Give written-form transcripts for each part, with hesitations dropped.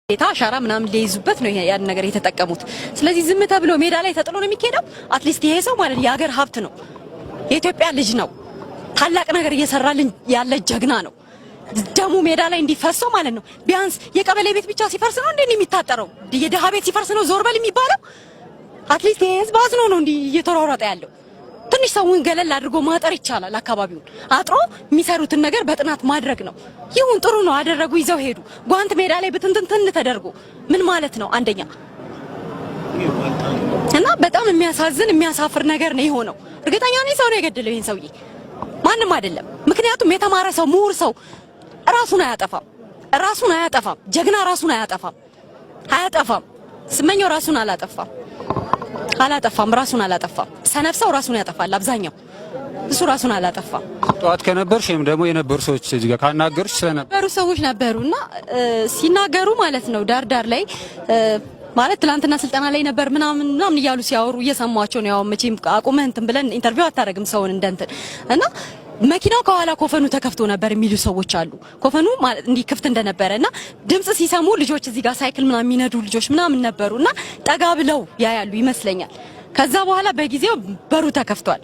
ዴታ አሻራ ምናምን ሊይዙበት ነው ያን ነገር የተጠቀሙት። ስለዚህ ዝም ተብሎ ሜዳ ላይ ተጥሎ ነው የሚካሄደው። አትሊስት ይሄ ሰው ማለት የሀገር ሀብት ነው፣ የኢትዮጵያ ልጅ ነው፣ ታላቅ ነገር እየሰራልን ያለ ጀግና ነው። ደሙ ሜዳ ላይ እንዲፈሰው ማለት ነው። ቢያንስ የቀበሌ ቤት ብቻ ሲፈርስ ነው እንዴ የሚታጠረው? የደሃ ቤት ሲፈርስ ነው ዞር በል የሚባለው? አትሊስት ይሄ ህዝብ አዝኖ ነው እንዲህ እየተሯሯጠ ያለው። ትንሽ ሰውን ገለል አድርጎ ማጠር ይቻላል። አካባቢውን አጥሮ የሚሰሩትን ነገር በጥናት ማድረግ ነው። ይሁን ጥሩ ነው አደረጉ፣ ይዘው ሄዱ። ጓንት ሜዳ ላይ ብትንትን ተደርጎ ምን ማለት ነው? አንደኛ እና በጣም የሚያሳዝን የሚያሳፍር ነገር ነው የሆነው። እርግጠኛ ነኝ ሰው ነው የገደለው ይሄን ሰውዬ፣ ማንም አይደለም። ምክንያቱም የተማረ ሰው ምሁር ሰው ራሱን አያጠፋም። ጀግና ራሱን አያጠፋም። ስመኘው ራሱን አላጠፋም፣ ራሱን አላጠፋም። ሰነፍሰው ራሱን ያጠፋል አብዛኛው፣ እሱ ራሱን አላጠፋም። ጧት ከነበርሽም ደግሞ የነበሩ ሰዎች እዚህ ጋር ካናገሩሽ ስለነበሩ ሰዎች ነበሩና ሲናገሩ ማለት ነው ዳር ላይ ማለት ትላንትና ስልጠና ላይ ነበር ምናምን እያሉ ሲያወሩ እየሰማቸው ነው። ያው መቼም አቁመህ እንትን ብለን ኢንተርቪው አታረግም ሰውን እንደንትን እና መኪናው ከኋላ ኮፈኑ ተከፍቶ ነበር የሚሉ ሰዎች አሉ። ኮፈኑ ማለት እንዲህ ክፍት እንደነበረና ድምጽ ሲሰሙ ልጆች እዚህ ጋር ሳይክል ምናምን የሚነዱ ልጆች ምናምን ነበሩና ጠጋ ብለው ያያሉ ይመስለኛል። ከዛ በኋላ በጊዜው በሩ ተከፍቷል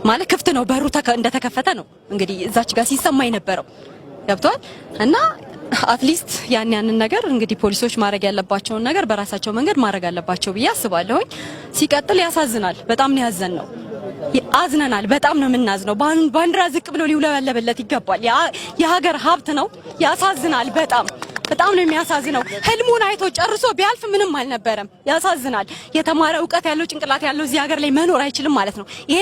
ማለት ክፍት ነው፣ በሩ እንደተከፈተ ነው እንግዲህ እዛች ጋር ሲሰማ የነበረው ገብቷል። እና አትሊስት ያንን ነገር እንግዲህ ፖሊሶች ማድረግ ያለባቸውን ነገር በራሳቸው መንገድ ማድረግ አለባቸው ብዬ አስባለሁ። ሲቀጥል ያሳዝናል፣ በጣም ነው ያዘንነው። አዝነናል፣ በጣም ነው የምናዝነው። ባንዲራ ዝቅ ብሎ ሊውለበለብለት ይገባል። የሀገር ሀብት ነው። ያሳዝናል፣ በጣም ነው የሚያሳዝነው። ህልሙን አይቶ ጨርሶ ቢያልፍ ምንም አልነበረም። ያሳዝናል። የተማረ እውቀት ያለው ጭንቅላት ያለው እዚህ ሀገር ላይ መኖር አይችልም ማለት ነው። ይሄ